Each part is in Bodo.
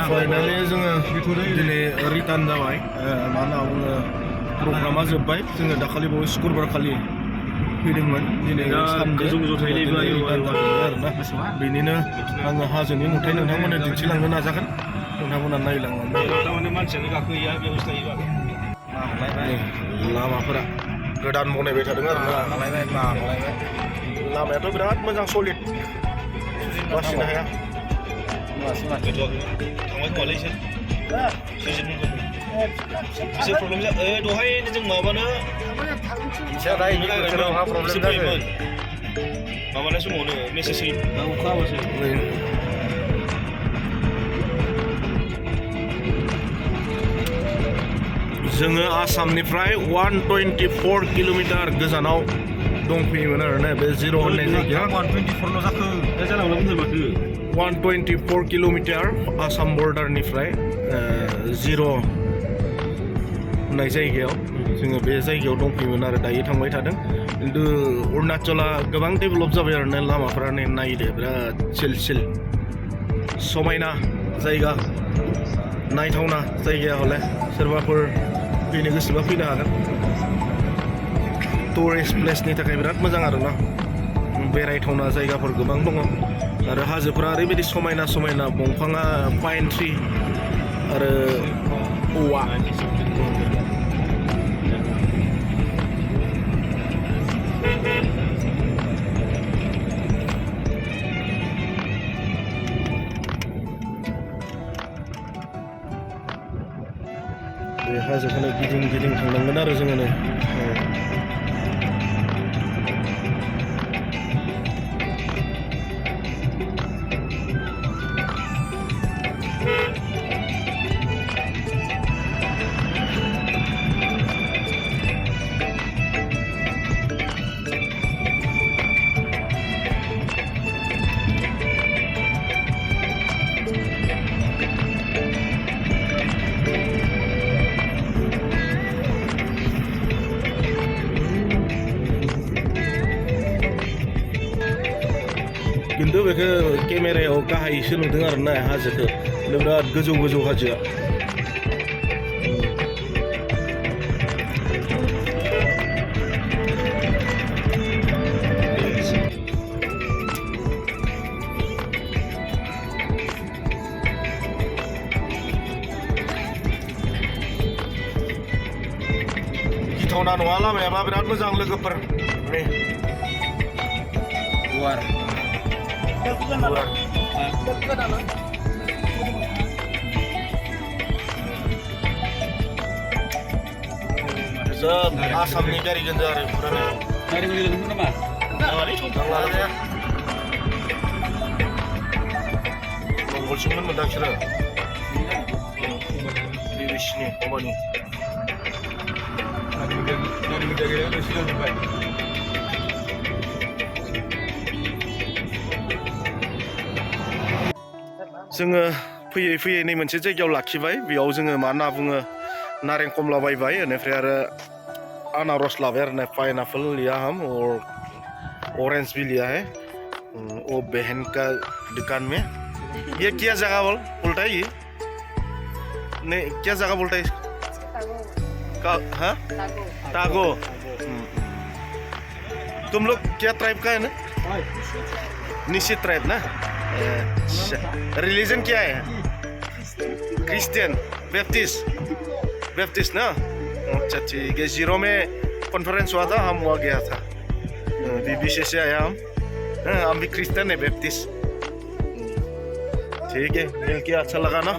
फाइनालि जोङो दिनै रिटार्न जाबाय मा होनना बुङो प्रग्रामा जोब्बाय जोङो दाखालि बावै शुक्रबार खालि फैदोंमोन दिनै सानदे रिटार्न जाबाय आरोना बेनिनो आङो हाजोनि नुथाय नोंथांमोननो दिन्थिलांनो नाजागोन नोंथांमोना नायलांनानै मानसियानो गाखोहैया बेयावसो थायो लामाफोरा गोदान बनायबाय थादों आरोना लामायाथ' बिराद मोजां सलिड बासिनो हाया थांबाय खोमालै एसे प्रब्लेम जा दहाय जों माबानो माबानाय समावनो मेसेज होयो अखा हाबासो जोङो आसामनिफ्राय 124 किल'मिटार गोजानाव दंफैयोमोन आरोना बे जिर' होननाय जायगाया 124ल' जाखो जानांगौ माथो 124 किल'मिटार आसाम बर्डारनिफ्राय जिर' होननाय जायगायाव जोङो बे जायगायाव दंफैयोमोन आरो दायो थांबाय थादों खिन्थु अरुणाचला गोबां डेभेलप जाबाय आरोना लामाफोरा नायदो बिराद सिल समायना जायगा नायथावना जायगाया हले सोरबाफोर फैनो गोसोबा फैनो हागोन टुरिस्ट प्लेसनि थाखाय बिराद मोजां आरोना बेरायथावना जायगाफोर गोबां दङ आरो हाजोफोरा ओरैबायदि समायना दंफाङा पाइन ट्रि आरो औवा बे हाजोखौनो गिदिं थांनांगोन आरो जोङो नै खिन्थु बेखौ केमेरायाव गाहायसो नुदों आरोना हाजोखौ बिराद गोजौ हाजोआ गिथावना नङा लामायाबा बिराद मोजां लोगोफोर नै गुवार सब आसामनि गारि गोजा आरो पुरानो गारि गोजा नामा मंगलसिममोन मोनदां बिसोरो बिबिसिनि कम्पानि गारि गोजा सिगांनिफ्राय जोङो फैयै नै मोनसे जायगायाव लाखिबाय बेयाव जोङो मा होनना बुङो नारें कमला बायबाय बेनिफ्राय आरो आनारस लाबाय आरो ना पाइनएप्पल लिया हम और ऑरेंज भी लिया है वो बहन का दुकान में ये क्या जगह बोलता है ये नहीं क्या जगह बोलता है हाँ टागो तुम लोग क्या ट्राइब का है ना निशी ट्राइब ना रिलीजन क्या है क्रिश्चियन बैप्टिस्ट ना अच्छा ठीक है जीरो में कॉन्फ्रेंस हुआ था हम वहाँ गया था बीबीसी से आया हम भी क्रिश्चियन है बैप्टिस्ट ठीक है मिल के अच्छा लगा ना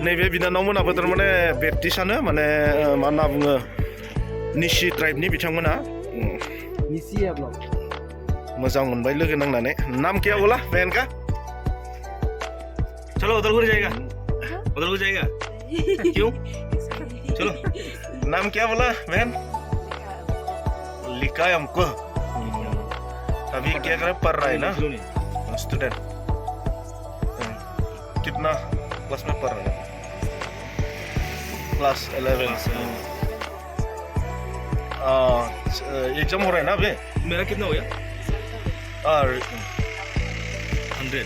नैबे बिनानावमोनाबो थारमाने बैप्टिस्टआनो माने मा होनना बुङो निशी ट्राइबनि बिथांमोना मजा मोनबाय लोगो नांनानै नाम क्या बोला बहन का चलो उधर जाएगा क्यों चलो नाम क्या बोला बहन लिखा है हमको अभी क्या कर पढ़ रहा है ना स्टूडेंट कितना क्लास में पढ़ रहा है क्लास 11 एग्जाम हो रहा है ना अभी मेरा कितना हो गया और 100 100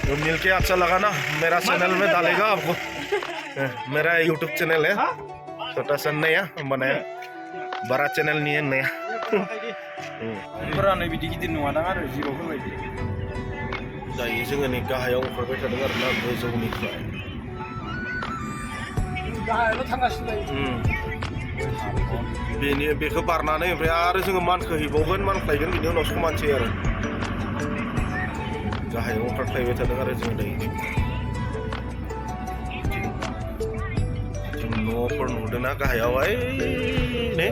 तो मिलके अच्छा लगा ना मेरा चैनल में डालेगा आपको मेरा यूट्यूब चैनल है छोटा सा नया बनाया बड़ा चैनल नहीं है नया बेफोरानो बिदि गिदिर नङादां आरो जिर'फोरबायदि दायो जोङो नै गाहायाव ओंखारबाय थादों आरो ना गोजौनिफ्राय गाहायावल' थांगासिनो दायो बेखौ बारनानै ओमफ्राय आरो जोङो मानखोहैबावगोन मानख्लायगोन बिनि उनाव समानसै आरो गाहायाव ओंखारख्लायबाय थादों आरो जों दायो जों न'फोर नुदों ना गाहायावहाय ने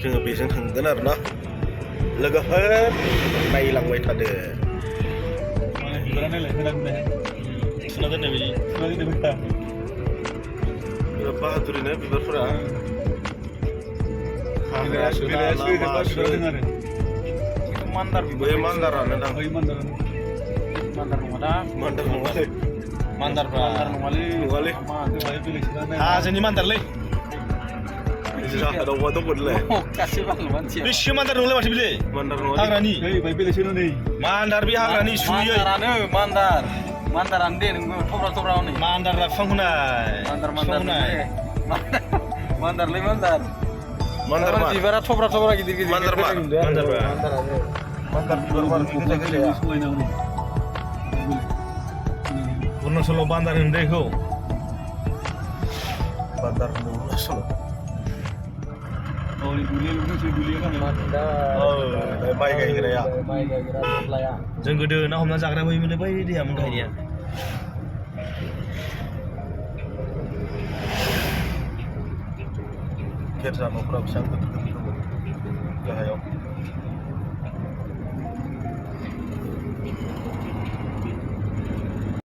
जोङो बेजों थांगोन आरो ना लोगोफोर नायलांबाय थादो बिबारा नायलाय थुना दोननाय बायदि बिराद बाहादुरिनो बिबारफोरा मान्दार बै मान्दारानो दां मान्दार नङादा मान्दार नङालै मान्दारफ्रा नङालै हाजोनि मान्दारलै जाहादावबा दंमोनलै गासै बाल मानसिया बेसे मान्दार नंलाय माथो बिलाय मान्दार नङा हाग्रानि मान्दार बे हाग्रानि सुयै मान्दारानो दे नोंबो थब्रा थब्रा हनै मान्दार बिफां होनाय मान्दारलै मान्दार मा बिबारा थब्रा थब्रा गिदिर गिदिर मान्दार मा मान्दार बिबार बारनाय गोजा गोजा अरुणाचलाव बान्दार होनो दैखौ बान्दार अरुणाचल माइ गायग्राया जों गोदो ना हमना जाग्रा होयोमोन बै दैयामोन गायनाया गिर्जा न'फोरा बेसेबां गिदिर गिदिर दङ गाहायाव